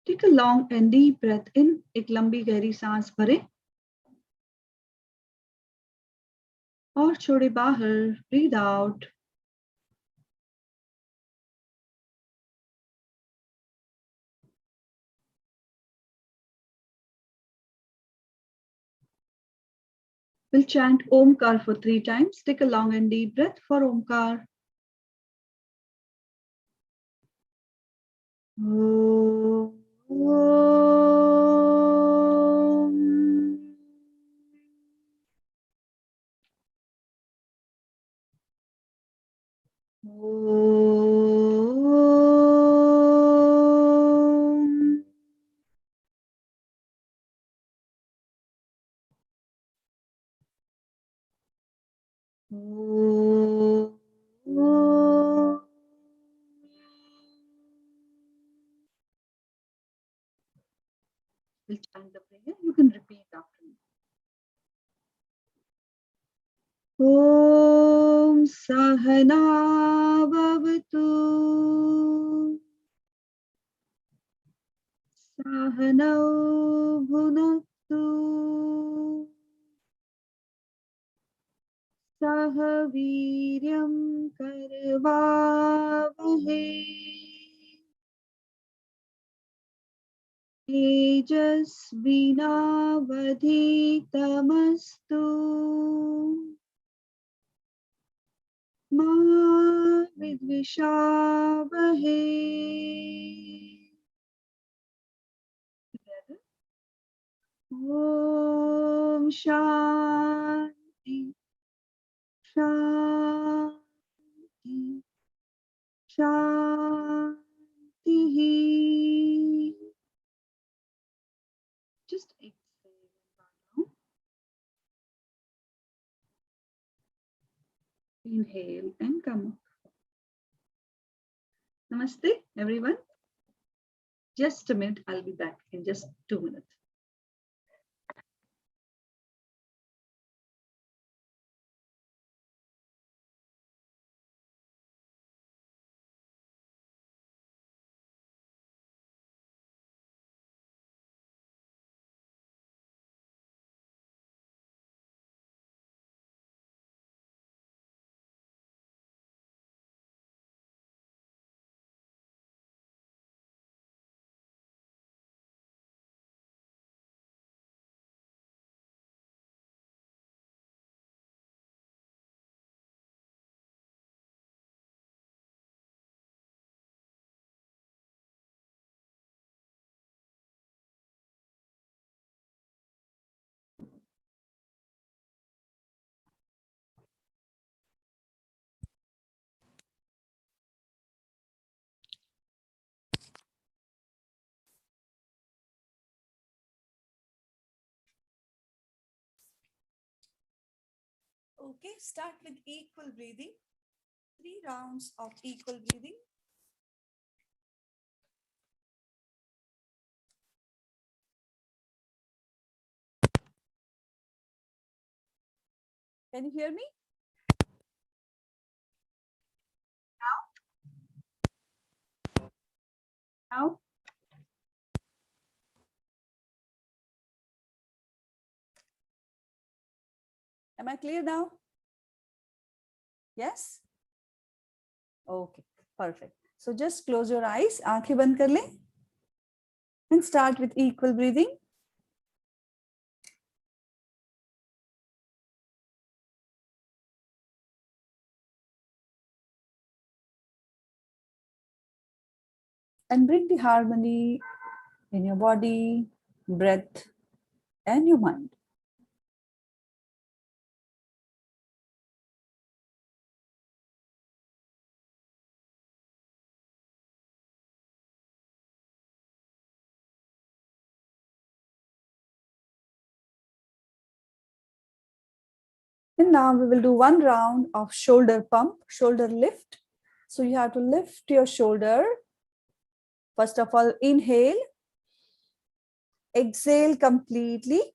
Take a long and deep breath in. एक लंबी गहरी सांस भरें और छोड़े बाहर. Breathe out. We'll chant Omkar for 3 times. Take a long and deep breath for Omkar. We'll chant the prayer. You can repeat after me. Om Sahana Bhavatu Sahanau Bhunaktu Sahaviryam Karvavahe Tejasvinavadhitamastu Ma Vidvishavahe. Together. Om Shanti Shanti Shanti. Just exhale and bow down. Inhale and come up. Namaste, everyone. Just a minute. I'll be back in just 2 minutes. Okay, start with equal breathing. 3 rounds of equal breathing. Can you hear me? Now, am I clear now? Yes? Okay, perfect. So just close your eyes, आंखें बंद कर लें, and start with equal breathing. And bring the harmony in your body, breath, and your mind. And now we will do 1 round of shoulder pump, shoulder lift. So you have to lift your shoulder. First of all, inhale, exhale completely,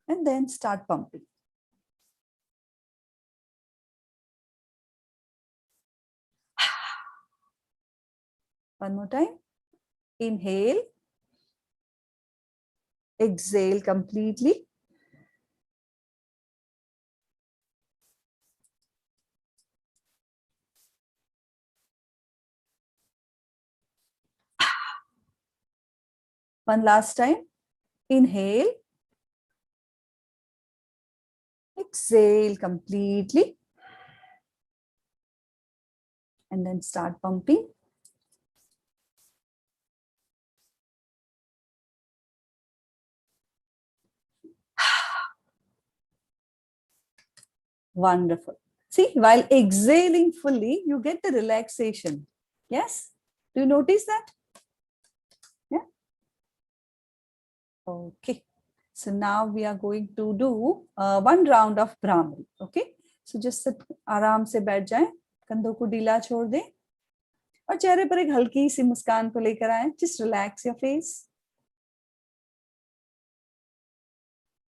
and then start pumping. One more time. Inhale. Exhale completely. One last time. Inhale. Exhale completely. And then start pumping. Wonderful. See, while exhaling fully, you get the relaxation. Yes? Do you notice that? Yeah. Okay. So now we are going to do one round of Brahmi. Okay. So just sit, आराम से बैठ जाएं, कंधों को ढीला छोड़ दें और चेहरे पर एक हल्की सी मुस्कान को लेकर आए. Just relax your face.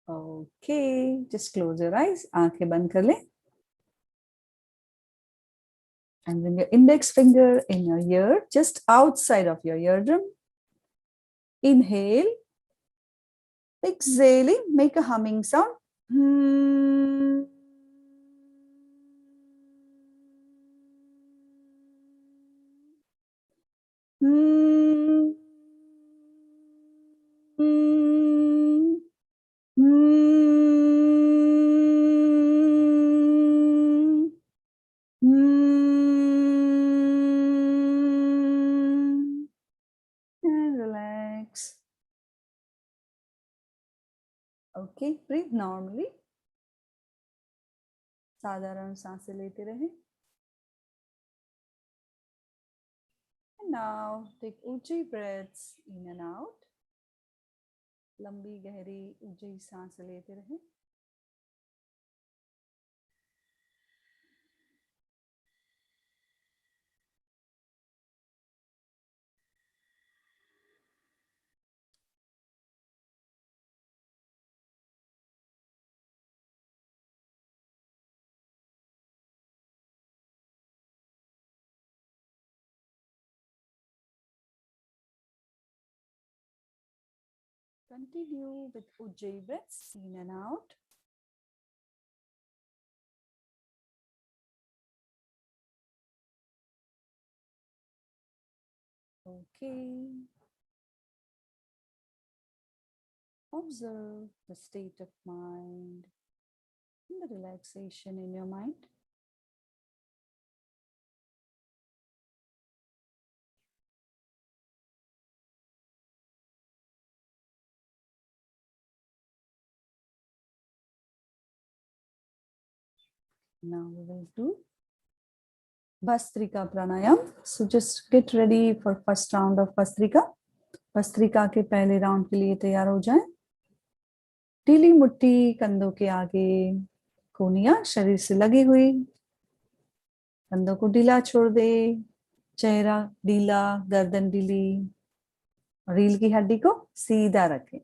Okay. Just close your eyes. आंखें बंद कर लें. And bring your index finger in your ear, just outside of your eardrum. Inhale. Exhaling, make a humming sound. And relax. Okay, breathe normally. साधारण सांसें लेते रहें. And now take ऊंची breaths in and out. लंबी गहरी ऊंची सांसें लेते रहें. Continue with ujjayi breaths in and out. Okay. Observe the state of mind and the relaxation in your mind. Now we will do Bhastrika Pranayam. So just get ready for first round of Bhastrika. Bhastrika के पहले round के लिए तैयार हो जाएं. ढीली मुट्ठी कंधों के आगे, कोहनियां शरीर से लगी हुई. कंधों को ढीला छोड़ दे. चेहरा ढीला, गर्दन ढीली. रील की हड्डी को सीधा रखें.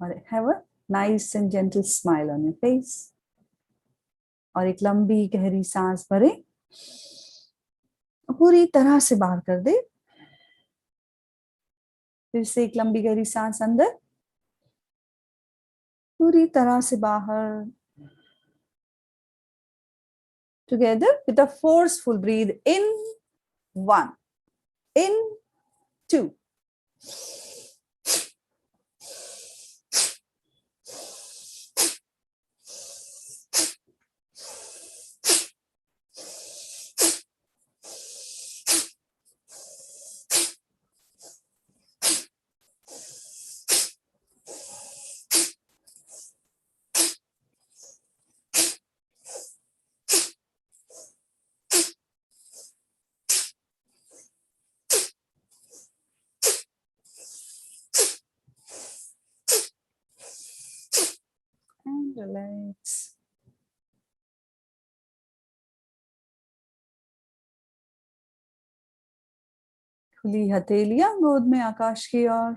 और have a nice and gentle smile on your face. और एक लंबी गहरी सांस भरे. पूरी तरह से बाहर कर दे. फिर से एक लंबी गहरी सांस अंदर. पूरी तरह से बाहर. Together with a forceful breathe in. 1, in, 2. And relax. खुली हथेलियां गोद में आकाश की ओर.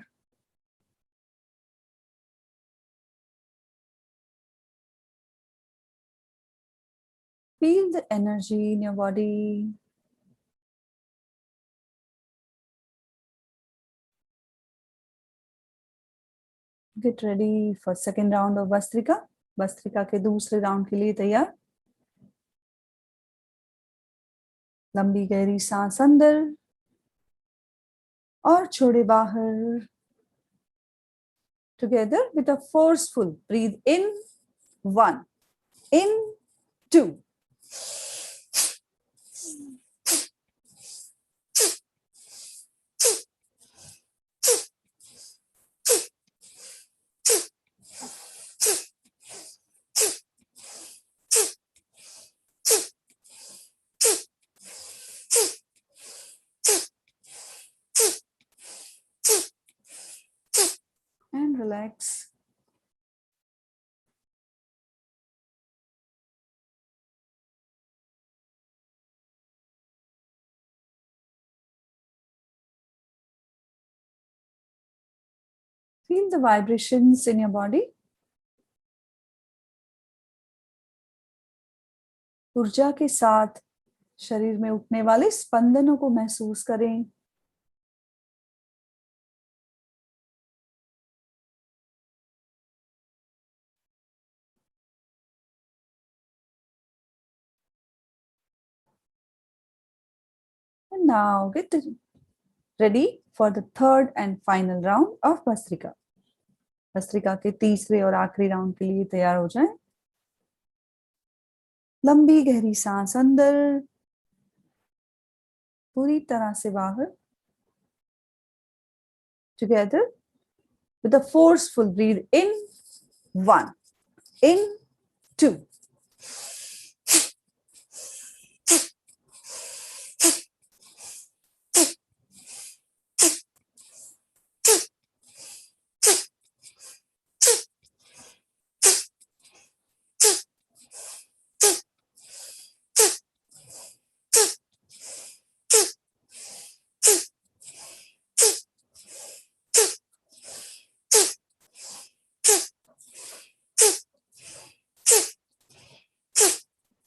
Feel the energy in your body. Get ready for second round of Vastrika. Vastrika के दूसरे राउंड के लिए तैयार. लंबी गहरी सांस अंदर और छोड़े बाहर. Together with a forceful breathe in. 1, in, 2. And relax. Feel the vibrations in your body. ऊर्जा के साथ शरीर में उठने वाले स्पंदनों को महसूस करें. And now get ready for the third and final round of Vastrika. Vastrika के तीसरे और आखिरी राउंड के लिए तैयार हो जाएं. लंबी गहरी सांस अंदर, पूरी तरह से बाहर. Together with a forceful breathe in. 1, in, 2.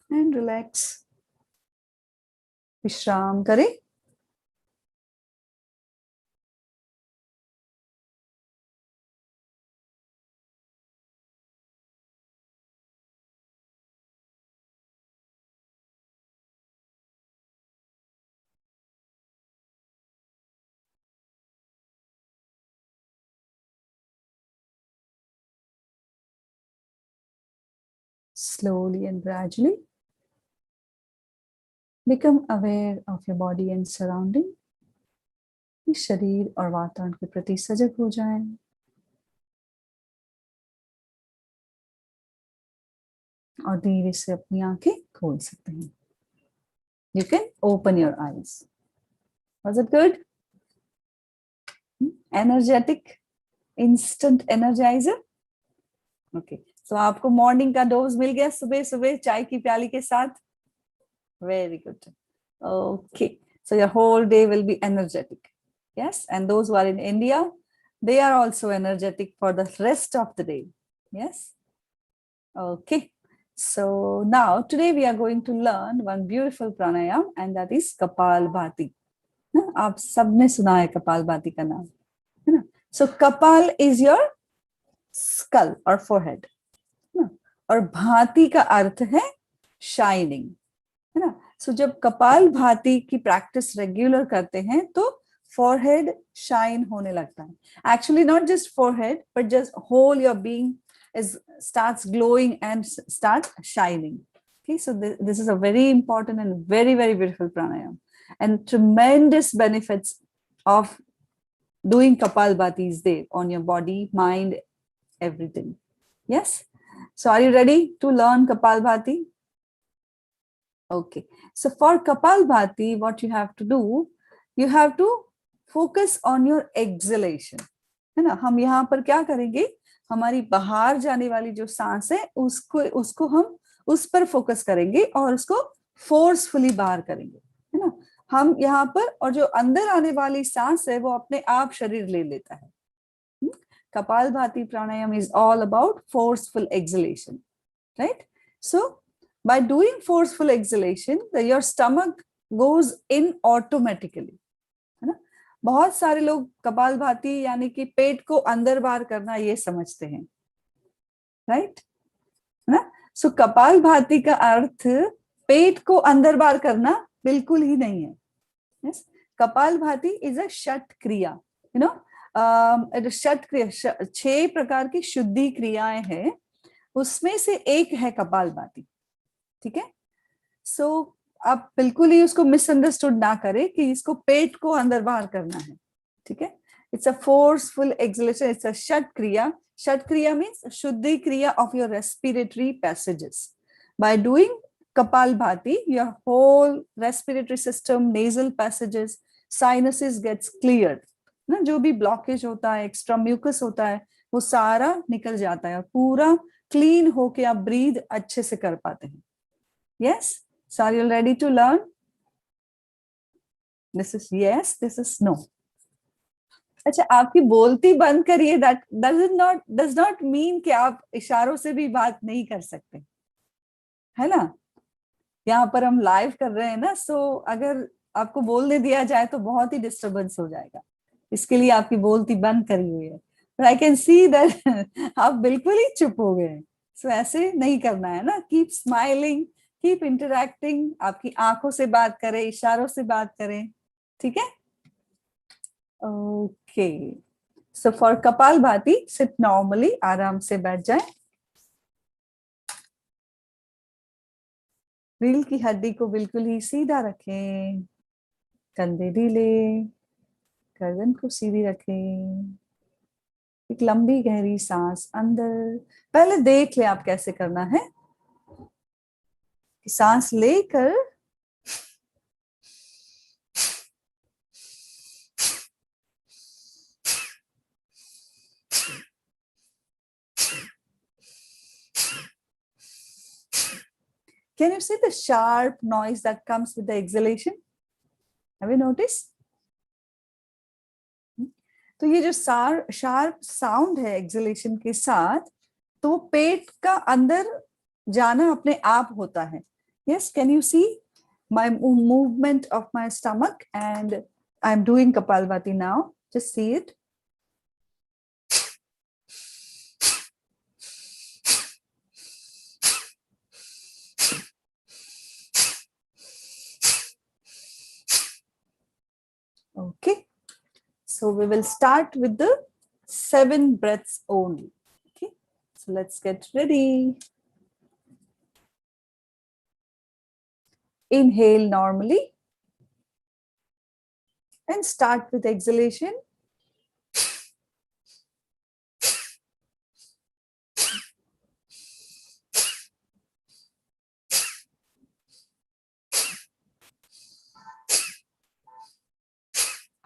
And relax. विश्राम करें. Slowly and gradually become aware of your body and surrounding. इस शरीर और वातावरण के प्रति सजग हो जाएं. और धीरे से अपनी आंखें खोल सकते हैं. You can open your eyes. Was it good? Energetic, instant energizer. Okay. So आपको मॉर्निंग का डोज मिल गया सुबह सुबह चाय की प्याली के साथ. Very good. Okay. So your whole day will be energetic. Yes. And those who are in India, they are also energetic for the rest of the day. Yes. Okay. So now today we are going to learn one beautiful pranayam, and that is Kapalbhati. आप सबने सुना है कपालभाति का नाम, है ना? So Kapal is your skull or forehead, है ना? और भाति का अर्थ है शाइनिंग, है ना? So जब कपालभाति की प्रैक्टिस रेगुलर करते हैं तो forehead शाइन होने लगता है. Actually not just forehead but just whole your being starts glowing and start shining. Okay, so this is a very important and very, very beautiful pranayam, and tremendous benefits of doing Kapalbhati is there on your body, mind, everything. Yes. So are you ready to learn Kapalbhati? Okay. So for Kapalbhati, what you have to do, you have to focus on your exhalation. है ना? हम यहाँ पर क्या करेंगे, हमारी बाहर जाने वाली जो सांस है उसको हम उस पर फोकस करेंगे और उसको फोर्सफुली बाहर करेंगे, है ना? हम यहाँ पर, और जो अंदर आने वाली सांस है वो अपने आप शरीर ले लेता है. Kapalbhati pranayam is all about forceful exhalation, right? So by doing forceful exhalation, your stomach goes in automatically, है ना? बहुत सारे लोग कपालभाति यानी कि पेट को अंदर बाहर करना ये समझते हैं, राइट ना। सो कपालभाति का अर्थ पेट को अंदर बाहर करना बिल्कुल ही नहीं है। yes? Kapalbhati is a shut क्रिया, यू नो। शट क्रिया 6 प्रकार की शुद्धि क्रियाएं हैं, उसमें से एक है कपालभाति, ठीक है। सो आप बिल्कुल ही उसको मिसअंडरस्टूड ना करें कि इसको पेट को अंदर बाहर करना है, ठीक है। It's a forceful acceleration, it's a shut क्रिया। शट क्रिया मीन्स शुद्धि क्रिया of your respiratory passages. By doing Kapalbhati, your whole respiratory system, nasal passages, sinuses gets cleared. ना जो भी ब्लॉकेज होता है, एक्स्ट्रा म्यूकस होता है, वो सारा निकल जाता है, पूरा क्लीन होके आप ब्रीद अच्छे से कर पाते हैं। Yes? So are you ready to learn? This is yes, this is no. अच्छा, आपकी बोलती बंद करिए, that does not mean कि आप इशारों से भी बात नहीं कर सकते, है ना। यहाँ पर हम लाइव कर रहे हैं ना, सो अगर आपको बोलने दिया जाए तो बहुत ही डिस्टरबेंस हो जाएगा, इसके लिए आपकी बोलती बंद करी हुई है। But I can see that आप बिल्कुल ही चुप हो गए। सो ऐसे नहीं करना है ना, कीप स्माइलिंग, कीप इंटरैक्टिंग, आपकी आंखों से बात करें, इशारों से बात करें, ठीक है। Okay, so for kapalbhati sit normally, आराम से बैठ जाए, रीढ़ की हड्डी को बिल्कुल ही सीधा रखें, कंधे ढीले, गर्दन को सीधी रखें, एक लंबी गहरी सांस अंदर। पहले देख ले आप कैसे करना है, सांस लेकर can you see the sharp noise that comes with the exhalation? Have you noticed? तो ये जो शार्प साउंड है एक्सलेशन के साथ, तो वो पेट का अंदर जाना अपने आप होता है। Yes, can you see my movement of my stomach and I am doing kapalbhati now, just see it. Okay, so we will start with the 7 breaths only. Okay, so let's get ready. Inhale normally and start with exhalation.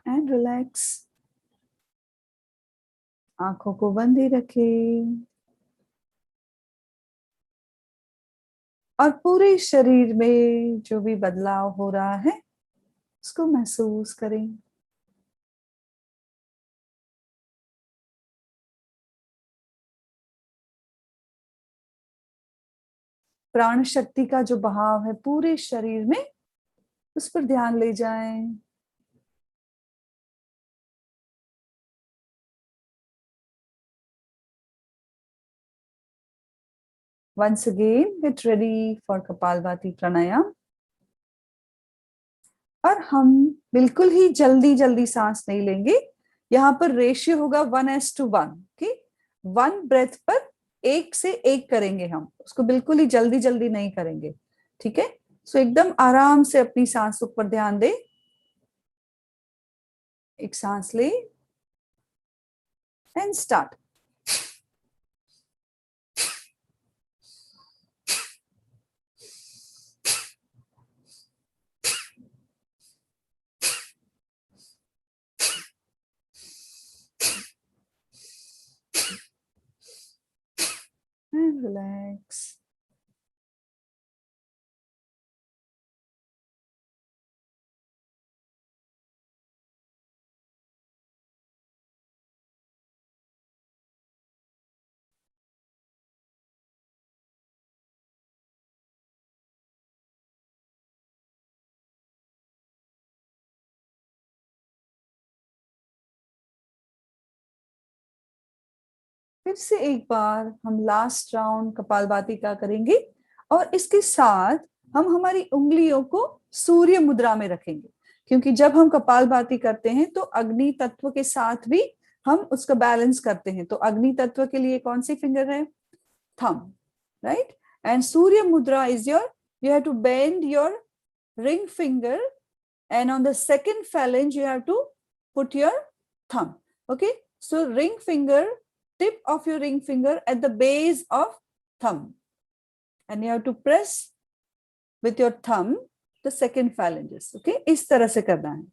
And relax. आंखों को बंद ही रखें और पूरे शरीर में जो भी बदलाव हो रहा है उसको महसूस करें। प्राण शक्ति का जो बहाव है पूरे शरीर में, उस पर ध्यान ले जाएं। Once again, get ready for Kapalbhati Pranayam. और हम बिल्कुल ही जल्दी जल्दी सांस नहीं लेंगे, यहाँ पर रेशियो होगा 1:1 की, 1 ब्रेथ पर 1 से 1 करेंगे हम, उसको बिल्कुल ही जल्दी जल्दी नहीं करेंगे, ठीक है। सो एकदम आराम से अपनी सांसों पर ध्यान दे। एक सांस ले एंड स्टार्ट। And relax. फिर से एक बार हम लास्ट राउंड कपालभाति का करेंगे और इसके साथ हम हमारी उंगलियों को सूर्य मुद्रा में रखेंगे, क्योंकि जब हम कपालभाति करते हैं तो अग्नि तत्व के साथ भी हम उसका बैलेंस करते हैं। तो अग्नि तत्व के लिए कौन सी फिंगर है? Thumb, right? And surya mudra is your, you have to bend your ring finger and on the second phalange you have to put your thumb. Okay, so ring finger, tip of your ring finger at the base of thumb, and you have to press with your thumb the second phalanges. Okay, इस तरह से करना है.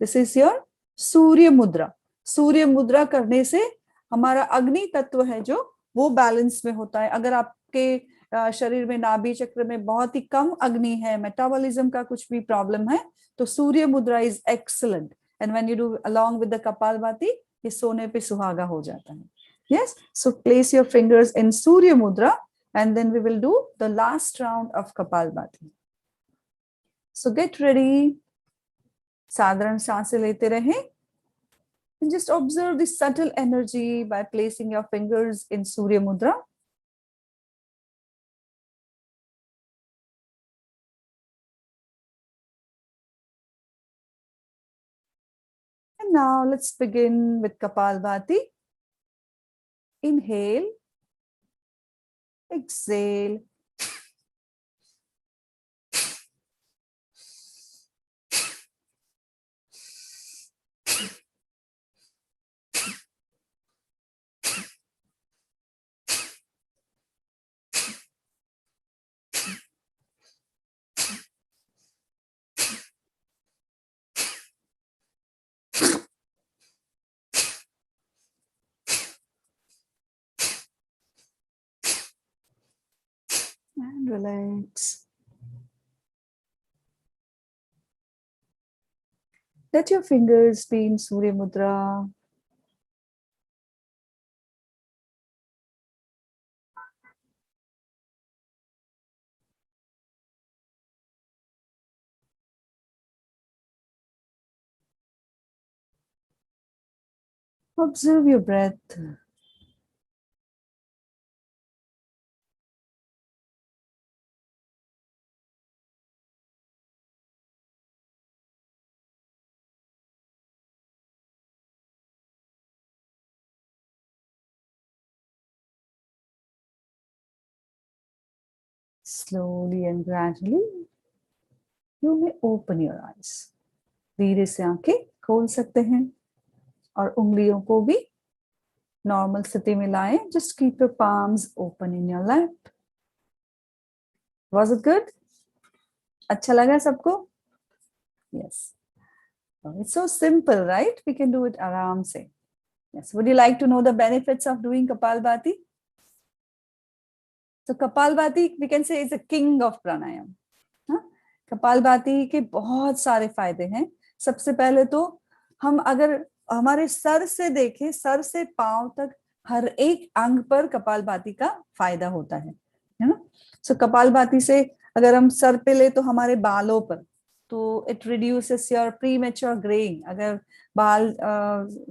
This is your सूर्य मुद्रा. सूर्य मुद्रा करने से हमारा अग्नि तत्व है जो वो बैलेंस में होता है. अगर आपके शरीर में नाभि चक्र में बहुत ही कम अग्नि है, मेटाबॉलिज्म का कुछ भी प्रॉब्लम है, तो surya mudra is excellent. And when you do along with the kapalbhati, ये सोने पे सुहागा हो जाता है. Yes, so place your fingers in surya mudra and then we will do the last round of kapalbhati. So get ready. साधारण सांसें लेते रहें. And just observe the subtle energy by placing your fingers in Surya Mudra. And now let's begin with Kapalbhati. Inhale, exhale. And relax. Let your fingers be in Surya Mudra. Observe your breath. Slowly and gradually, you may open your eyes. धीरे से आंखें खोल सकते हैं और उंगलियों को भी नॉर्मल स्थिति में लाएं. Just keep your palms open in your lap. Was it good? अच्छा लगा सबको? Yes. It's so simple, right? We can do it आराम से. Yes. Would you like to know the benefits of doing Kapalbhati? So Kapalbhati, we can say, is the king of pranayam. Kapalbhati के बहुत सारे फायदे हैं. सबसे पहले तो हम अगर हमारे सर से देखें, सर से पांव तक हर एक अंग पर कपालभाति का फायदा होता है ना. सो कपालभाति से अगर हम सर पे ले तो हमारे बालों पर, तो it reduces your premature greying. अगर बाल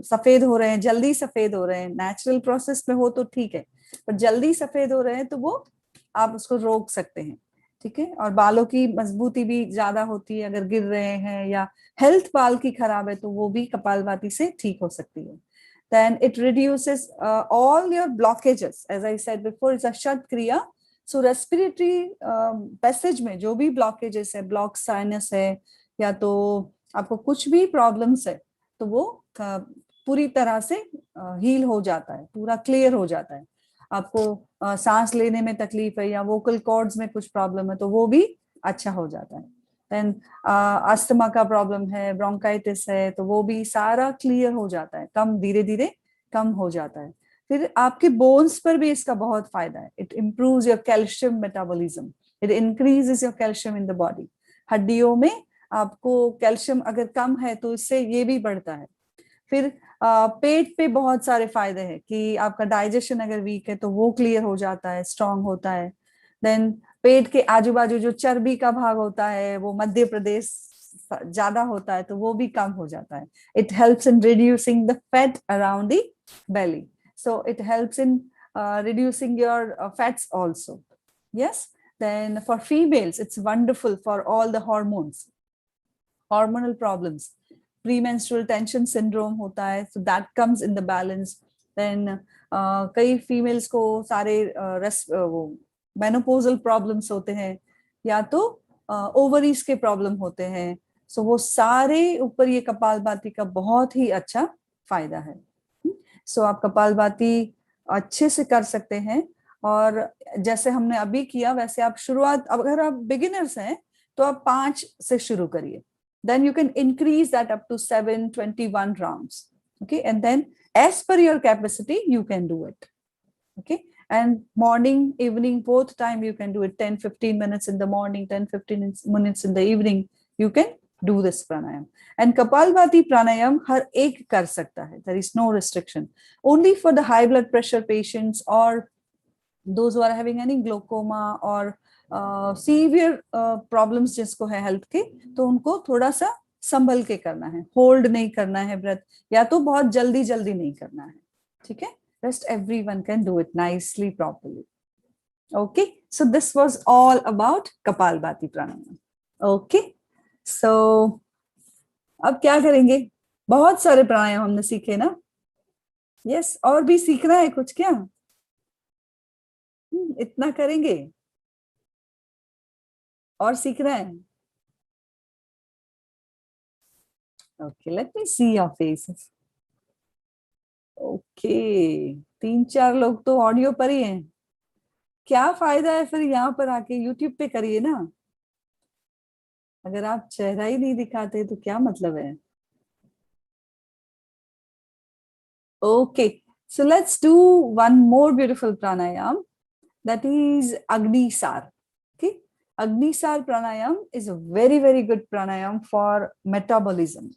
सफेद हो रहे हैं, जल्दी सफेद हो रहे हैं, नेचुरल प्रोसेस में हो तो ठीक है, पर जल्दी सफेद हो रहे हैं तो वो आप उसको रोक सकते हैं. ठीक है. और बालों की मजबूती भी ज्यादा होती है. अगर गिर रहे हैं या हेल्थ बाल की खराब है तो वो भी कपालभाति से ठीक हो सकती है. Then it reduces all your blockages. As I said before, it's a shut kriya. So respiratory passage में जो भी blockages है, block sinus है या तो आपको कुछ भी problems है, तो वो पूरी तरह से heal हो जाता है, पूरा clear हो जाता है. आपको सांस लेने में तकलीफ है या वोकल कॉर्ड्स में कुछ प्रॉब्लम है तो वो भी अच्छा हो जाता है. देन अस्थमा का प्रॉब्लम है, ब्रोंकाइटिस है, तो वो भी सारा क्लियर हो जाता है, कम धीरे धीरे कम हो जाता है. फिर आपके बोन्स पर भी इसका बहुत फायदा है. It improves your calcium metabolism, it increases your calcium in the body. हड्डियों में आपको कैल्शियम अगर कम है तो इससे ये भी बढ़ता है. फिर पेट पे बहुत सारे फायदे हैं कि आपका डाइजेशन अगर वीक है तो वो क्लियर हो जाता है, स्ट्रांग होता है. देन पेट के आजू बाजू जो चर्बी का भाग होता है वो मध्य प्रदेश ज्यादा होता है तो वो भी कम हो जाता है. It helps in reducing the fat around the belly. so it helps in reducing your fats also. Yes. Then for females, it's wonderful for all the hormones, hormonal problems. Premenstrual tension syndrome होता है, so that comes in the balance. Then कई females को सारे वो menopausal problems होते हैं, या तो ovaries के problem होते हैं, so वो सारे ऊपर ये कपालभाति का बहुत ही अच्छा फायदा है. So आप कपालभाति अच्छे से कर सकते हैं, और जैसे हमने अभी किया वैसे आप शुरुआत, अगर आप बिगिनर्स हैं तो आप 5 से शुरू करिए. Then you can increase that up to 7, 21 rounds. Okay. And then as per your capacity, you can do it. Okay. And morning, evening, both time you can do it. 10, 15 minutes in the morning, 10, 15 minutes in the evening. You can do this pranayam. And Kapalbhati pranayam har ek kar sakta hai. There is no restriction. Only for the high blood pressure patients or those who are having any glaucoma or severe problems जिसको है health के, तो उनको थोड़ा सा संभल के करना है, होल्ड नहीं करना है व्रत, या तो बहुत जल्दी जल्दी नहीं करना है. ठीक है. Rest everyone can do it nicely, properly. Okay. So this was all about Kapalbhati pranayam. Okay. So अब क्या करेंगे? बहुत सारे प्राणायाम हमने सीखे ना. यस. और भी सीखना है कुछ क्या? इतना करेंगे और सीखना है. Okay, let me see your faces. Okay, 3-4 लोग तो ऑडियो पर ही हैं. क्या फायदा है फिर यहाँ पर आके यूट्यूब पे करिए ना. अगर आप चेहरा ही नहीं दिखाते तो क्या मतलब है. Okay, so let's do one more beautiful pranayam, that is Agnisar. Okay, Agnisar pranayam is a very, very good pranayam for metabolism.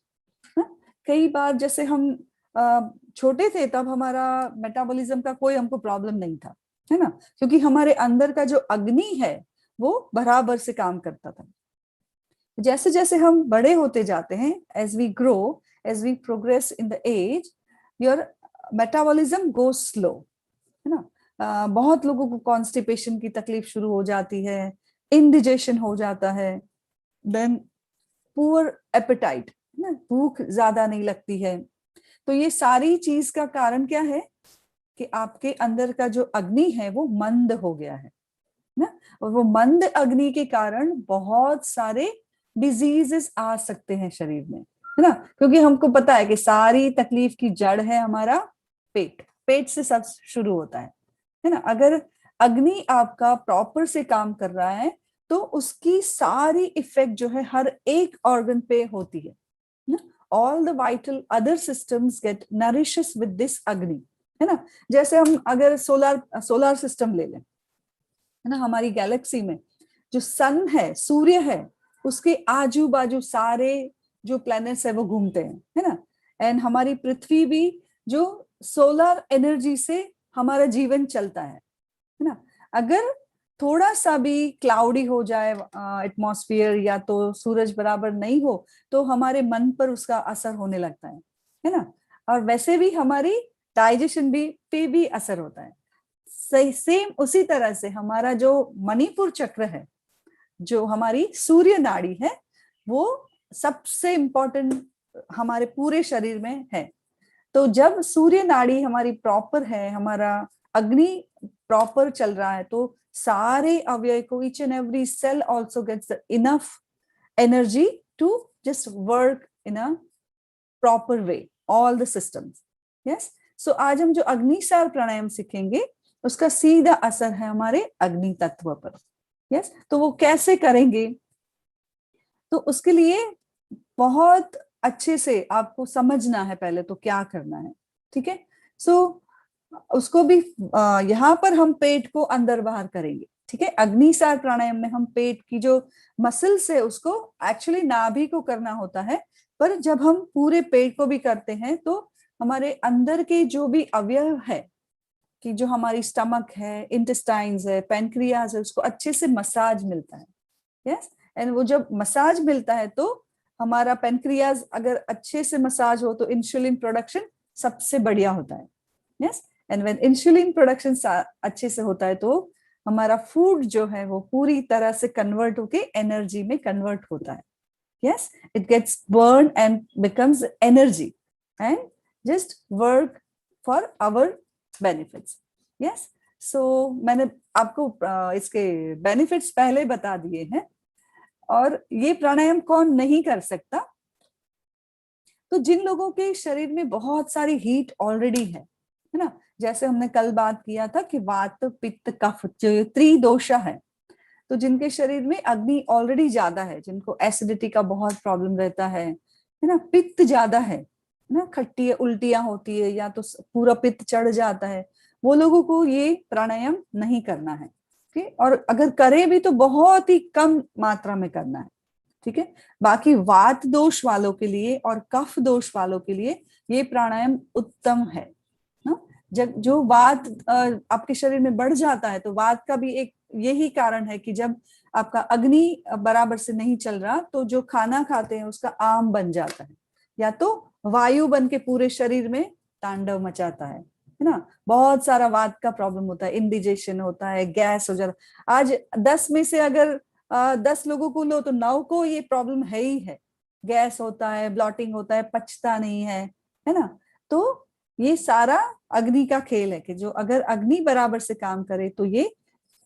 कई बार जैसे हम छोटे थे तब हमारा मेटाबॉलिज्म का कोई हमको प्रॉब्लम नहीं था, है ना, क्योंकि हमारे अंदर का जो अग्नि है वो बराबर से काम करता था. जैसे जैसे हम बड़े होते जाते हैं, as we grow, as we progress in the age, your metabolism goes slow, है ना. बहुत लोगों को कॉन्स्टिपेशन की तकलीफ शुरू हो जाती है, इंडिजेशन हो जाता है, देन पुअर एपेटाइट, ना, भूख ज्यादा नहीं लगती है. तो ये सारी चीज का कारण क्या है कि आपके अंदर का जो अग्नि है वो मंद हो गया है ना. और वो मंद अग्नि के कारण बहुत सारे डिजीजेस आ सकते हैं शरीर में, है ना, क्योंकि हमको पता है कि सारी तकलीफ की जड़ है हमारा पेट. पेट से सब शुरू होता है ना. अगर अग्नि आपका प्रॉपर से काम कर रहा है तो उसकी सारी इफेक्ट जो है हर एक ऑर्गन पे होती है ना. All the vital other systems get nourishes with this agni, है ना. जैसे हम अगर सोलर सिस्टम ले लें, है ना, हमारी गैलेक्सी में जो सन है, सूर्य है, उसके आजू बाजू सारे जो प्लैनेट्स है वो घूमते हैं, है ना. एंड हमारी पृथ्वी भी जो सोलर एनर्जी से हमारा जीवन चलता है ना. अगर थोड़ा सा भी क्लाउडी हो जाए एटमॉस्फेयर, या तो सूरज बराबर नहीं हो, तो हमारे मन पर उसका असर होने लगता है ना. और वैसे भी हमारी डाइजेशन पे भी असर होता है. सेम उसी तरह से हमारा जो मणिपुर चक्र है, जो हमारी सूर्य नाड़ी है, वो सबसे इंपॉर्टेंट हमारे पूरे शरीर में है. तो जब सूर्य नाड़ी हमारी प्रॉपर है, हमारा अग्नि प्रॉपर चल रहा है, तो सारे अवयव को, each and every cell also gets enough energy to just work in a proper way, all the systems. Yes. So आज हम जो अग्निसार प्राणायाम सीखेंगे उसका सीधा असर है हमारे अग्नि तत्व पर. यस. तो वो कैसे करेंगे, तो उसके लिए बहुत अच्छे से आपको समझना है पहले तो क्या करना है. ठीक है. सो उसको भी यहाँ पर हम पेट को अंदर बाहर करेंगे. ठीक है. अग्निसार प्राणायाम में हम पेट की जो मसल्स है उसको एक्चुअली नाभि को करना होता है, पर जब हम पूरे पेट को भी करते हैं तो हमारे अंदर के जो भी अवयव है, कि जो हमारी स्टमक है, इंटेस्टाइन्स है, पैनक्रियाज है, उसको अच्छे से मसाज मिलता है. यस. एंड वो जब मसाज मिलता है तो हमारा पैनक्रियाज अगर अच्छे से मसाज हो तो इंसुलिन प्रोडक्शन सबसे बढ़िया होता है. Yes. And when insulin production अच्छे से होता है तो हमारा फूड जो है वो पूरी तरह से कन्वर्ट होके एनर्जी में कन्वर्ट होता है. Yes, it gets burned and becomes energy and just work for our benefits. Yes, so मैंने आपको इसके benefits पहले बता दिए हैं. और ये प्राणायाम कौन नहीं कर सकता? तो जिन लोगों के शरीर में बहुत सारी हीट ऑलरेडी है ना, जैसे हमने कल बात किया था कि वात पित्त कफ जो त्रिदोषा है, तो जिनके शरीर में अग्नि ऑलरेडी ज्यादा है, जिनको एसिडिटी का बहुत प्रॉब्लम रहता है ना, पित्त ज्यादा है ना, खट्टी उल्टियां होती है या तो पूरा पित्त चढ़ जाता है, वो लोगों को ये प्राणायाम नहीं करना है. ठीक है, और अगर करे भी तो बहुत ही कम मात्रा में करना है. ठीक है, बाकी वात दोष वालों के लिए और कफ दोष वालों के लिए ये प्राणायाम उत्तम है ना. जब जो वात आपके शरीर में बढ़ जाता है, तो वात का भी एक यही कारण है कि जब आपका अग्नि बराबर से नहीं चल रहा तो जो खाना खाते हैं उसका आम बन जाता है, या तो वायु बन के पूरे शरीर में तांडव मचाता है ना. बहुत सारा वात का प्रॉब्लम होता है, इंडिजेशन होता है, गैस हो जाता है. आज 10 में से अगर 10 लोगों को लो तो 9 को ये प्रॉब्लम है ही है. गैस होता है, ब्लॉटिंग होता है, पचता नहीं है ना. तो ये सारा अग्नि का खेल है कि जो अगर अग्नि बराबर से काम करे तो ये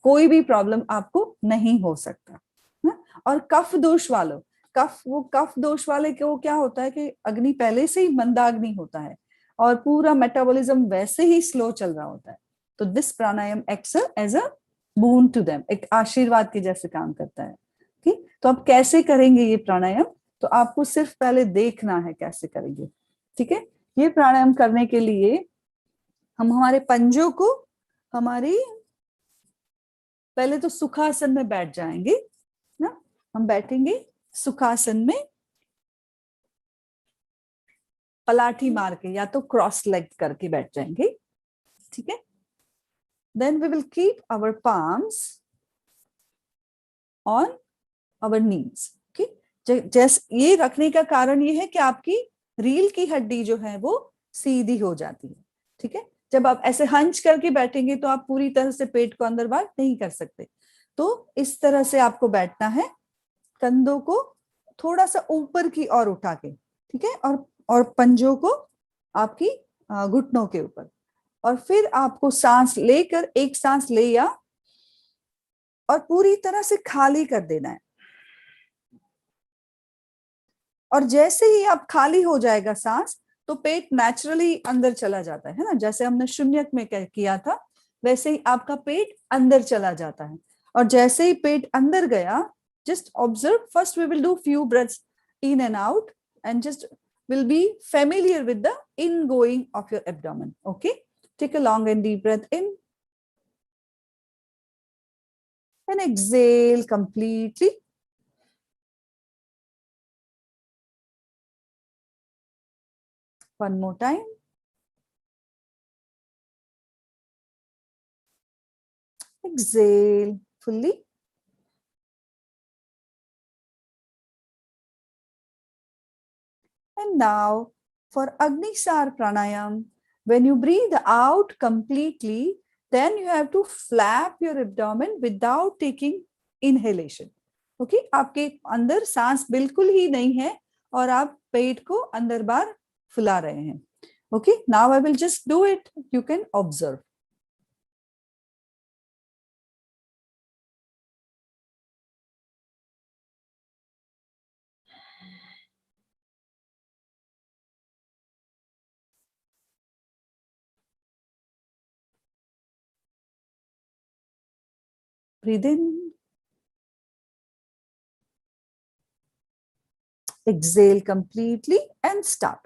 कोई भी प्रॉब्लम आपको नहीं हो सकता ना. और कफ दोष वालों, कफ दोष वाले को क्या होता है कि अग्नि पहले से ही मंदाग्नि होता है और पूरा मेटाबॉलिज्म वैसे ही स्लो चल रहा होता है, तो this pranayama acts as a boon to them, एक आशीर्वाद के जैसे काम करता है. ठीक, तो आप कैसे करेंगे ये प्राणायाम, तो आपको सिर्फ पहले देखना है कैसे करेंगे. ठीक है, ये प्राणायाम करने के लिए हम हमारे पंजों को हमारी पहले तो सुखासन में बैठ जाएंगे ना. हम बैठेंगे सुखासन में पलाठी मार के या तो क्रॉस लेग करके बैठ जाएंगे. ठीक है, then we will keep our palms on our knees. जैसे ये रखने का कारण ये है कि आपकी रील की हड्डी जो है वो सीधी हो जाती है. ठीक है, जब आप ऐसे हंच करके बैठेंगे तो आप पूरी तरह से पेट को अंदर बाहर नहीं कर सकते, तो इस तरह से आपको बैठना है, कंधों को थोड़ा सा ऊपर की ओर उठा के. ठीक है, और पंजों को आपकी घुटनों के ऊपर, और फिर आपको सांस लेकर एक सांस ले या और पूरी तरह से खाली कर देना है. और जैसे ही आप खाली हो जाएगा सांस, तो पेट नेचुरली अंदर चला जाता है ना, जैसे हमने शून्यक में किया था वैसे ही आपका पेट अंदर चला जाता है. और जैसे ही पेट अंदर गया, just observe, first we will do few breaths in and out and just will be familiar with the ingoing of your abdomen. Okay, take a long and deep breath in and exhale completely. One more time. Exhale fully. And now for Agnisar Pranayam, when you breathe out completely, then you have to flap your abdomen without taking inhalation. Okay, आपके अंदर सांस बिल्कुल ही नहीं है और आप पेट को अंदर बाहर फुला रहे हैं. Okay, now I will just do it. You can observe. Breathe in. Exhale completely and start.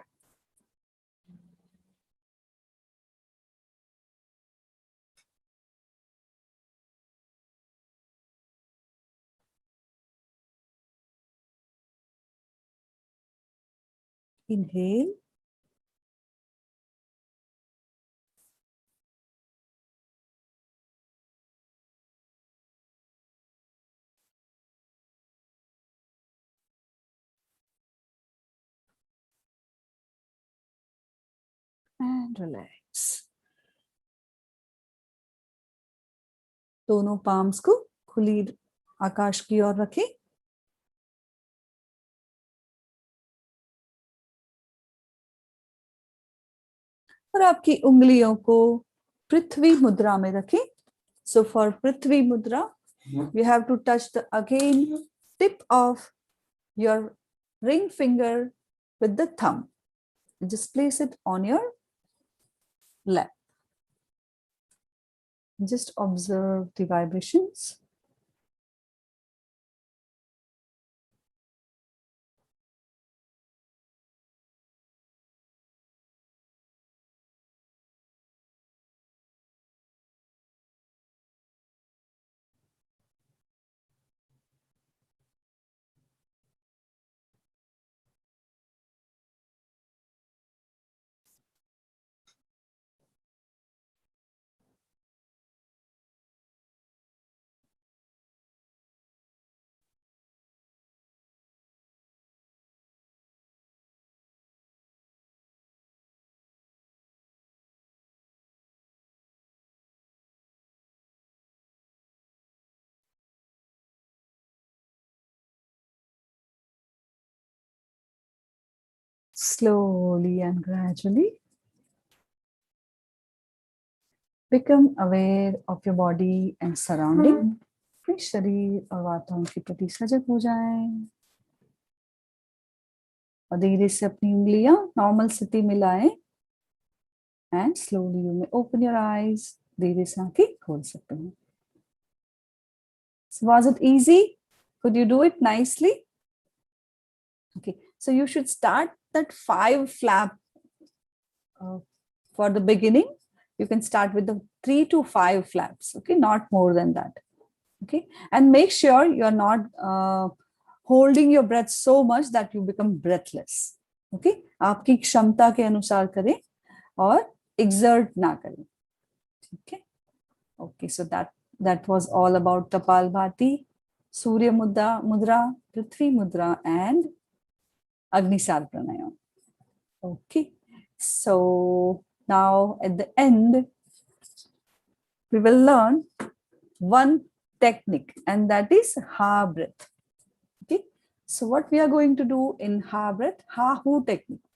Inhale. And relax. दोनों पाम्स को खुली आकाश की ओर रखें। और आपकी उंगलियों को पृथ्वी मुद्रा में रखें। So for Prithvi Mudra, you have to touch the again tip of your ring finger with the thumb. Just place it on your lap. Just observe the vibrations. Slowly and gradually become aware of your body and surrounding. अपने शरीर और वातावरण के प्रति सजग हो जाएं और धीरे से अपनी उंगलियां नॉर्मल स्थिति में लाएं and slowly you may open your eyes. धीरे से आंखें खोल सकते हैं। So was it easy? Could you do it nicely? Okay, so you should start that 5 flap for the beginning. You can start with the 3 to 5 flaps, okay, not more than that. Okay, and make sure you're not holding your breath so much that you become breathless. Okay, आपकी क्षमता के अनुसार करें और exert ना करें। Okay, okay, so that was all about Kapalbhati, Surya Mudra, Prithvi Mudra, and Agnisar Pranayam. Okay, so now at the end, we will learn one technique, and that is Ha breath. Okay, so what we are going to do in Ha breath, Ha Hu technique.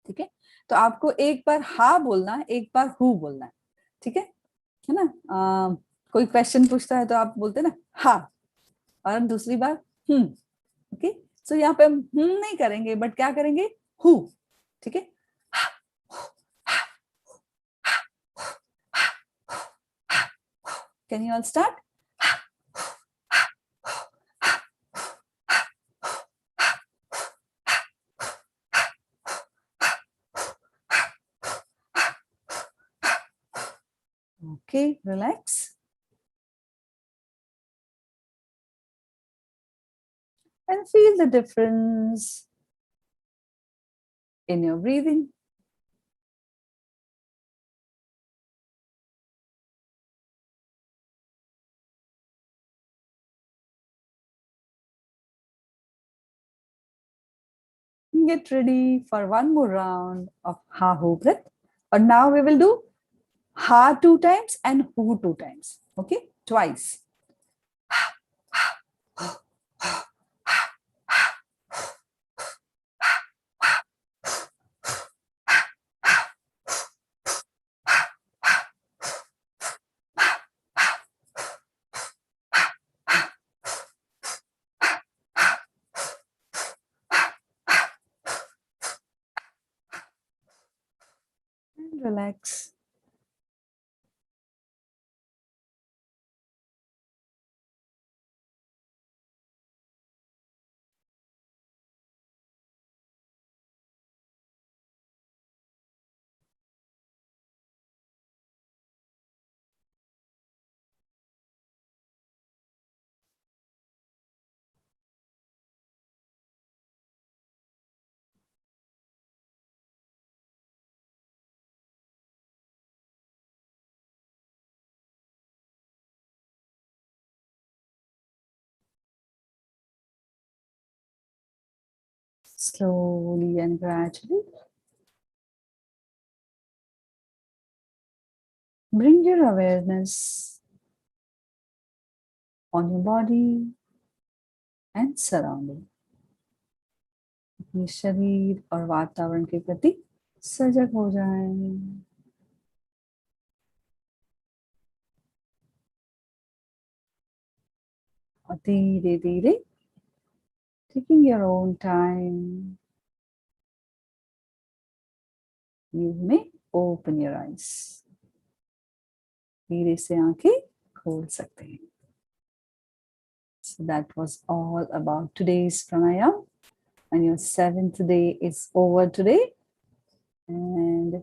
ठीक है, तो आपको एक बार हा बोलना है, एक बार who बोलना है। ठीक है ना? कोई क्वेश्चन पूछता है तो आप बोलते हैं ना हा, और दूसरी बार ओके। सो यहाँ पे हम नहीं करेंगे, बट क्या करेंगे, हु। ठीक है, can you all start? Okay, relax. And feel the difference in your breathing. Get ready for one more round of Ha Hu breath. But now we will do Ha 2 times and Hu 2 times. Okay, twice. And relax. Slowly and gradually bring your awareness on your body and surrounding. अपने शरीर और वातावरण के प्रति सजग हो जाएं। और धीरे धीरे, taking your own time, you may open your eyes. धीरे से आंखें खोल सकते हैं। So that was all about today's pranayam, and your 7th day is over today. And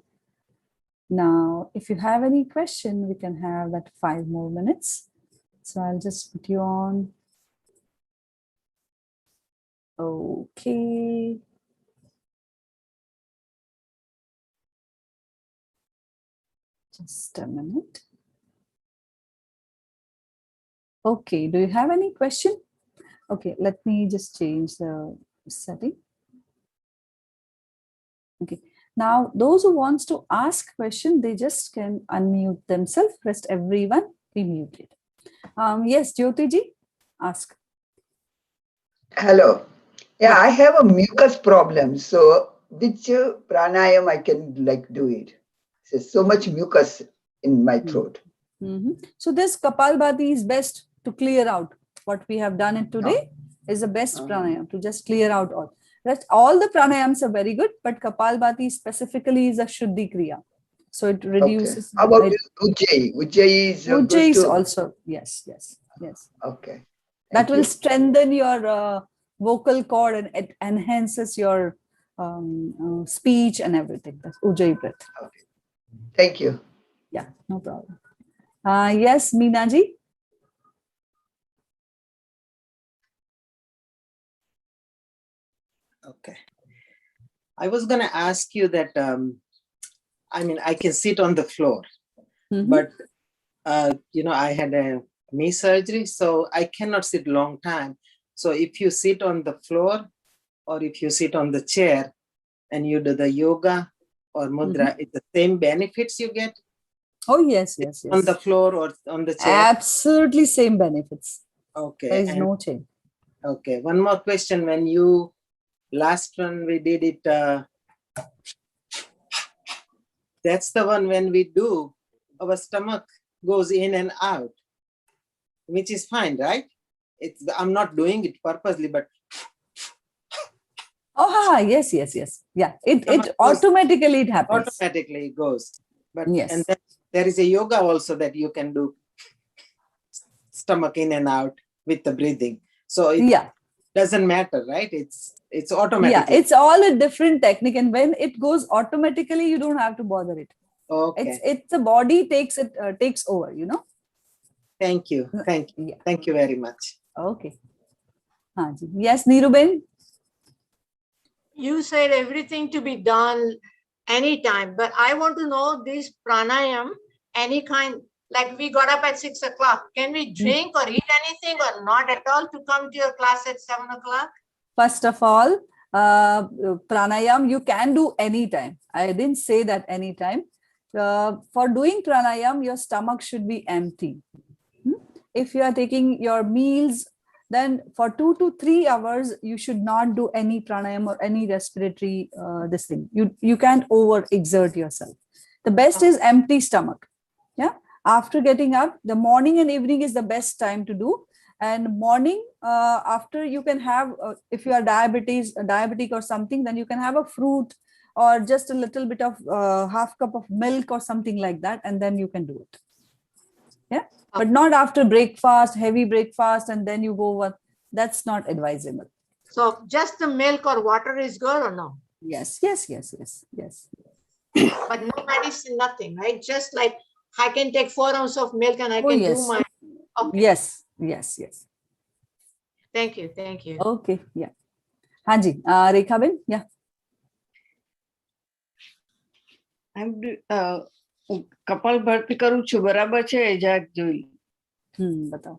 now, if you have any question, we can have that 5 more minutes. So I'll just put you on. Okay. Just a minute. Okay, do you have any question? Okay, let me just change the setting. Okay, now those who wants to ask question, they just can unmute themselves. Rest everyone be muted. Yes, Jyoti ji, ask. Hello. Yeah, I have a mucus problem. So which pranayam I can do it? There's so much mucus in my throat. So this Kapalbhati is best to clear out. What we have done it today is the best pranayam to just clear out all. Rest, all the pranayams are very good, but Kapalbhati specifically is a Shuddhi Kriya. So it reduces. Okay. How about Ujjayi? Ujjayi is Ujjayi is good too. also, yes. Okay. That will strengthen your vocal cord and it enhances your speech and everything. That's Ujjayi breath. Okay. Thank you. Yeah, no problem. Yes, Meena ji. Okay. I was going to ask you that, I can sit on the floor, but, I had a knee surgery, so I cannot sit long time. So if you sit on the floor or if you sit on the chair and you do the yoga or mudra, it's the same benefits you get? Oh, yes. On the floor or on the chair? Absolutely same benefits. Okay. There is no change. Okay. One more question. When last one we did it, that's the one when we do, our stomach goes in and out, which is fine, right? I'm not doing it purposely, but. Oh, yes. Yeah, it automatically it happens. Automatically it goes. But yes. And then there is a yoga also that you can do stomach in and out with the breathing. So it doesn't matter, right? It's automatic. Yeah, it's all a different technique, and when it goes automatically, you don't have to bother it. Okay. It's the body takes over, Thank you. Yeah. Thank you very much. Okay. Yes, Neeruben. You said everything to be done anytime, but I want to know this pranayam, any kind, like we got up at 6 o'clock. Can we drink or eat anything or not at all to come to your class at 7 o'clock? First of all, pranayam you can do anytime. I didn't say that anytime. For doing pranayam, your stomach should be empty. If you are taking your meals, then for 2 to 3 hours, you should not do any pranayam or any respiratory this thing. You can't overexert yourself. The best is empty stomach. Yeah. After getting up, the morning and evening is the best time to do. And morning, after you can have, if you are diabetic or something, then you can have a fruit or just a little bit of half cup of milk or something like that, and then you can do it. Yeah, but not after breakfast, heavy breakfast, and then you go over. That's not advisable. So just the milk or water is good or no? Yes. But no medicine, nothing, right? Just like I can take 4 ounces of milk and I can do my. Okay. Yes. Thank you. Okay. Yeah. Hanji, Rekha Ben. Yeah. I'm Kapalbhati કરું છું બરાબર છે જાગ જોઈ बताओ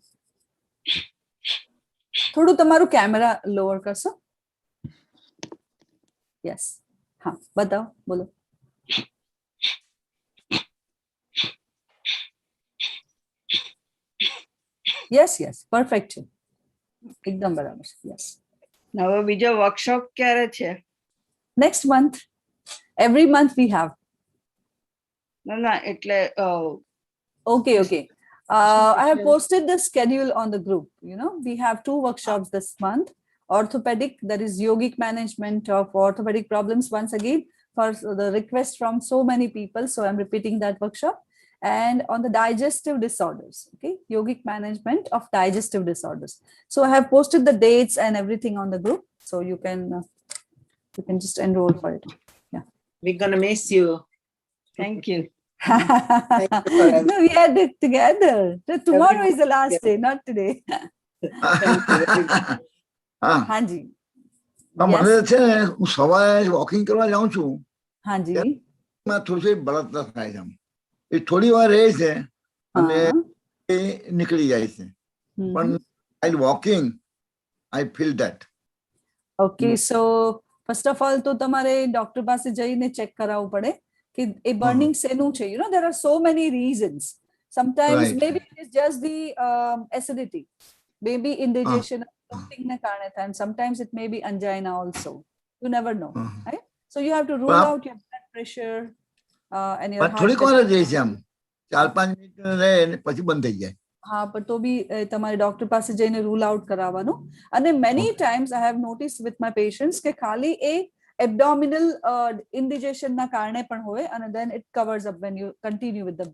થોડું તમારું camera lower કરશો yes હા बताओ બોલો yes, perfect છે. એકદમ બરાબર છે. Yes. હવે બીજો વર્કશોપ ક્યારે છે? Next month. Every month we have. ના એટલે Okay. I have posted the schedule on the group. We have 2 workshops this month. Orthopedic, that is yogic management of orthopedic problems, once again, for the request from so many people. So I'm repeating that workshop. And on the digestive disorders, okay, yogic management of digestive disorders. So I have posted the dates and everything on the group. So you can just enroll for it. We're gonna miss you. Thank you. No, we had it together. Tomorrow is the last day, not today. હા Hanji. મને છે ને હું સવારે walking કરવા જાઉં છું Hanji. એમાં થોડી બળતરા થાય છે એ થોડી વાર રહે છે અને એ નીકળી જાય છે પણ while walking I feel that. Okay, so first of all, તો તમારે ડોક્ટર પાસે જઈને ચેક કરાવવું પડે કે એ બર્નિંગ શેનું છે. There are so many reasons. Sometimes Right. maybe it is just the acidity, maybe indigestion, something na karane time. Sometimes it may be angina also. You never know, right? So you have to rule out your blood pressure and your heart થોડીક વાર pressure. જ રહે છે આમ 4-5 minute રહે અને પછી બંધ થઈ જાય. હા, પણ તો બી તમારે ડોક્ટર પાસે જઈને રૂલ આઉટ કરાવવાનું. અને many times I have noticed with my patients કે ખાલી એ abdominal indigestion ના કારણે પણ હોય અને then it covers up when you continue with the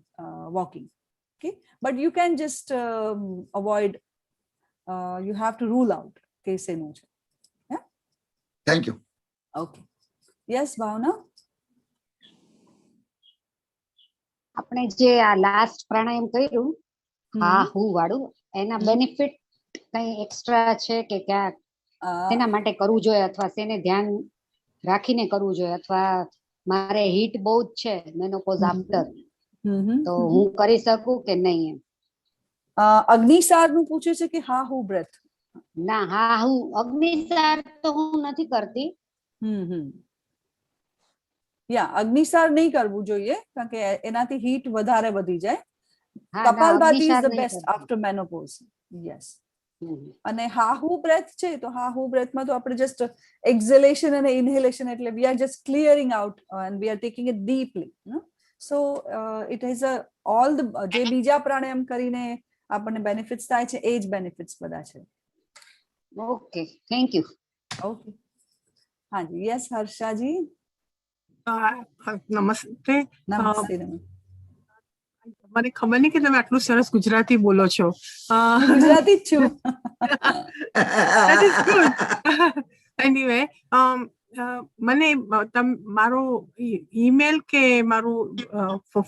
walking. Okay, but you can just avoid, you have to rule out કે શેનું છે. Thank you. Okay, yes, Bhavna. આપણે જે આ લાસ્ટ પ્રાણાયામ કર્યું હા હું વાળું એના બેનિફિટ કઈ એક્સ્ટ્રા છે કે ક્યાં તેના માટે કરવું જોઈએ અથવા તેને ધ્યાન રાખીને કરવું જોઈએ અથવા મારે હીટ બહુ જ છે મેનોપોઝ આફ્ટર તો હું કરી શકું કે નહીં એમ? અગ્નિસાર નું પૂછે છે કે હા હું બ્રેથ. ના હા હું અગ્નિસાર તો હું નથી કરતી. અગ્નિસાર નહીં કરવું જોઈએ કારણ કે એનાથી હીટ વધારે વધી જાય. હા, ના, કપાલભાતિ અગ્નિસાર is the નહીં best કરતી. after menopause. Yes. અને હાહુ બ્રેથ છે તો હાહુ બ્રેથમાં તો આપણે જસ્ટ એક્ઝેલેશન અને ઇન્હેલેશન એટલે we are just clearing out and we are taking it deeply. So it is all the જે બીજા પ્રાણાયામ કરીને આપણને બેનિફિટ્સ થાય છે એ જ બેનિફિટ્સ બધા છે. Okay, thank you. ઓકે, હાજી, યસ હર્ષાજી. નમસ્તે. નમસ્તે. મને ખબર નહીં કે તમે આટલું સરસ ગુજરાતી બોલો છો. ગુજરાતી જ છું. That is good. Anyway, મને મારો ઈમેલ કે મારું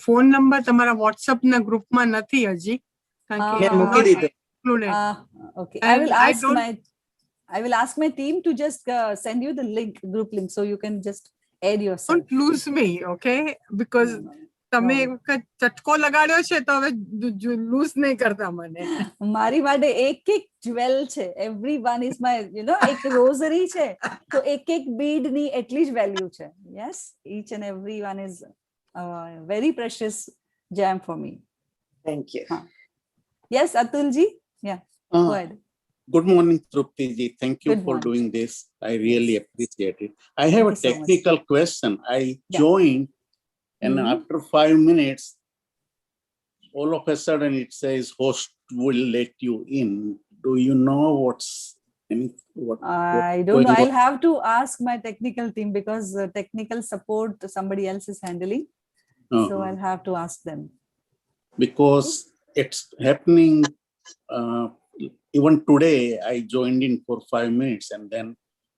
ફોન નંબર તમારા વોટ્સઅપ ના ગ્રુપમાં નથી હજી કારણ કે મેં મૂકી દીધો. Okay, I will ask my team to just send you the link, group link, so you can just add yourself. Don't lose me, okay? Because તમે એક વખત ચટકો લગાડ્યો છે તો હવે લૂઝ નહીં કરતા મને. મારી માટે એક એક જ્વેલ છે. Everyone is my, એક રોઝરી છે તો એક એક બીડ ની એટલી જ વેલ્યુ છે. Yes, each and every one is a very precious gem for me. Thank you. Yes, Atulji. Yeah, go ahead. Good morning, Trupti ji. Thank you Good for morning. doing this. I really appreciate it. I have Thank a you so much. technical question. I joined, and after 5 minutes, all of a sudden it says host will let you in. Do you know what I don't know. I'll have to ask my technical team because technical support somebody else is handling. So I'll have to ask them. Because it's happening. Even today, I joined in for 5 minutes, and then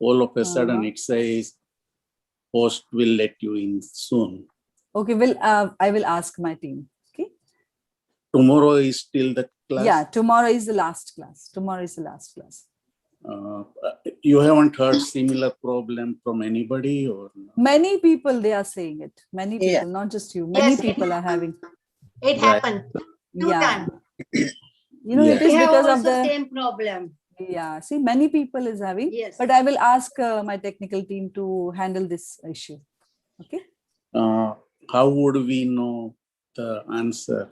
all of a sudden it says host will let you in soon. Okay, I will ask my team. Okay. Tomorrow is still the class. Yeah, tomorrow is the last class. You haven't heard similar problem from anybody, or no? Many people, they are saying it. Many people, Yeah. not just you. Many Yes, people are having. It happened 2 Yeah. times. It We is have because of also the. same problem. Yeah, see, many people is having. Yes. But I will ask my technical team to handle this issue. Okay. How would we know the answer?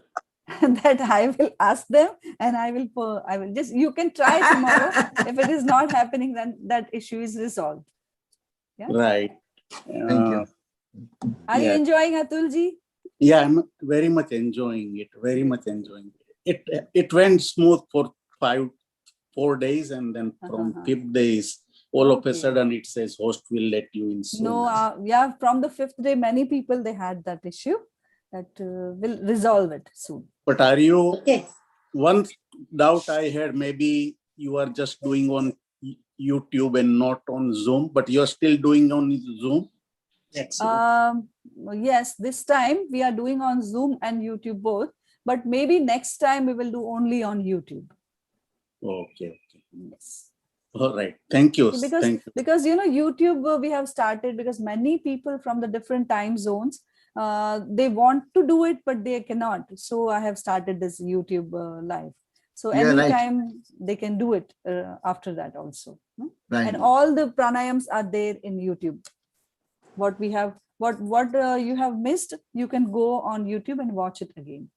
that I will ask them, and I will just, you can try tomorrow. If it is not happening, then that issue is resolved. Yeah. Right. Thank you. Are you Yeah. enjoying, Atulji? Yeah, I'm very much enjoying it. Very much enjoying it. It went smooth for 4 days, and then from 5th days, all of a Okay. sudden it says host will let you in soon. No, yeah, from the 5th day, many people, they had that issue. That will resolve it soon. But are you? Okay. One doubt I had, maybe you are just doing on YouTube and not on Zoom, but you're still doing on Zoom. Yes, this time we are doing on Zoom and YouTube both, but maybe next time we will do only on YouTube. Okay. Yes. All right. Thank you. Thank you. Because YouTube we have started because many people from the different time zones, they want to do it, but they cannot. So I have started this YouTube live. So anytime they can do it after that also. No? Right. And all the pranayams are there in YouTube. What we have, what you have missed, you can go on YouTube and watch it again.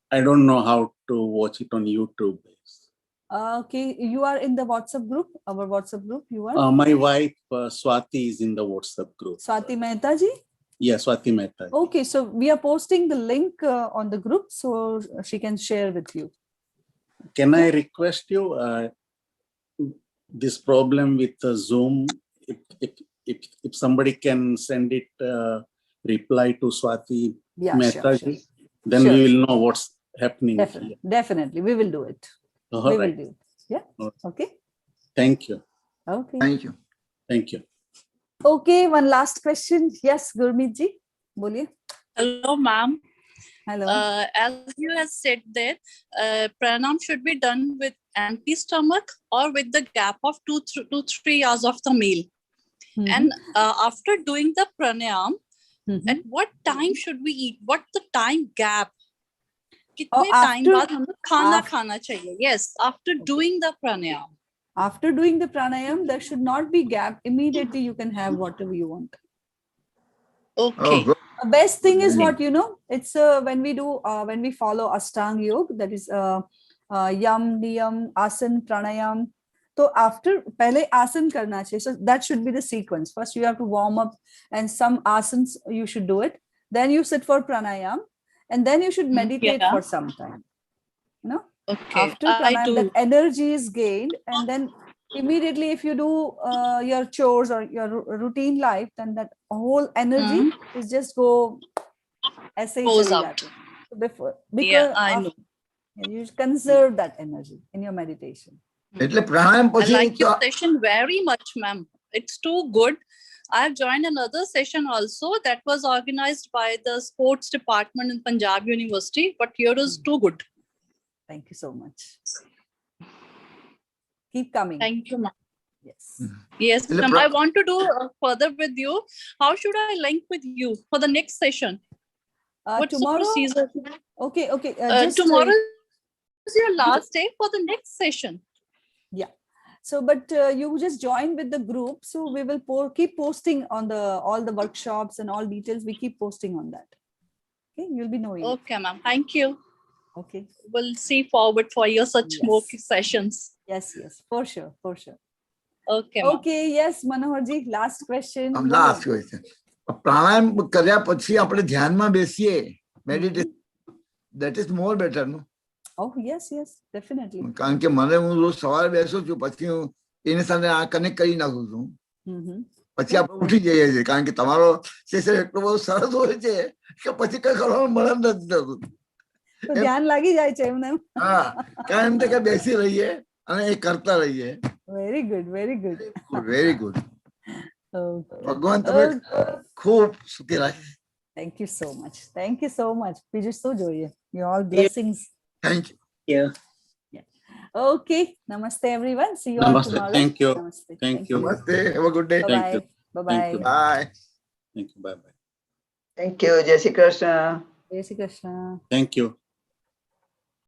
I don't know how to watch it on YouTube. Okay, you are in the WhatsApp group, our WhatsApp group, you are? My wife, Swati, is in the WhatsApp group. Swati Mehta ji? Yeah, Swati Mehta. Okay, so we are posting the link on the group, so she can share with you. Can I request you, this problem with Zoom, if somebody can send it, reply to Swati Mehta, sure. Then we will know what's happening. Definitely, we will do it. All right. Will do it. Yeah. Okay. Thank you. Okay. Thank you. Thank you. Okay, one last question. Yes, Gurmeet ji, boliye. Hello, ma'am. Hello. As you have said that pranayam should be done with empty stomach or with the gap of 2 to 3 hours of the meal. And after doing the pranayam, at what time should we eat? What the time gap? कितने time बाद हमें खाना खाना चाहिए? Yes, after doing the pranayam. After doing the pranayam, there should not be gap. Immediately you can have whatever you want. Okay. The best thing is what, it's when we follow Ashtanga Yoga, that is Yam, Niyam, Asan, Pranayam. So after, pehle asan karna chahiye. So that should be the sequence. First you have to warm up and some asanas you should do it. Then you sit for pranayam and then you should meditate for some time. Okay. After pranayam, that energy is gained, and then immediately if you do your chores or your routine life, then that whole energy is just go goes out. Because I know. You conserve that energy in your meditation. I like your session very much, ma'am. It's too good. I've joined another session also that was organized by the sports department in Punjab University, but yours is too good. Thank you so much. Keep coming. Thank you, ma'am. Yes. Yes, ma'am. I want to do further with you. How should I link with you for the next session? What's tomorrow? The procedure? Okay. Tomorrow is your last day for the next session. Yeah. So, but you just join with the group. So we will keep posting on all the workshops and all details. We keep posting on that. Okay, you'll be knowing. Okay, ma'am. Thank you. Okay. We'll see forward for your such more sessions. Yes, for sure. Okay. Okay. Yes, Manohar ji, last question. Last question. પ્રાણાયામ કર્યા પછી આપણે ધ્યાનમાં બેસીએ, meditation, that is more better, no? Oh, yes, definitely. કારણ કે મને હું રોજ સવારે બેસું છું, પછી હું એની સાથે આ કનેક્ટ કરી નાખું છું. પછી આપણે ઉઠી જઈએ છીએ, કારણ કે તમારો સેશન એટલો બધો સરસ હોય છે કે પછી કઈ કરવાનું મન નથી થતું. ધ્યાન લાગી જાય છે એમને. હા, કાયમ તે કે બેસી રહીએ અને એ કરતા રહીએ. Very good. Very good. ભગવાન તમે ખૂબ સુખી રાખે. Thank you so much. બીજું શું જોઈએ? Your all blessings. Thank you. Yeah. Okay. Namaste, everyone. See you all tomorrow. Thank you. Thank you. Namaste. Have a good day. Bye. Bye. Bye. Thank you. Bye. Thank you. Jai Shri Krishna. Jai Shri Krishna. Thank you.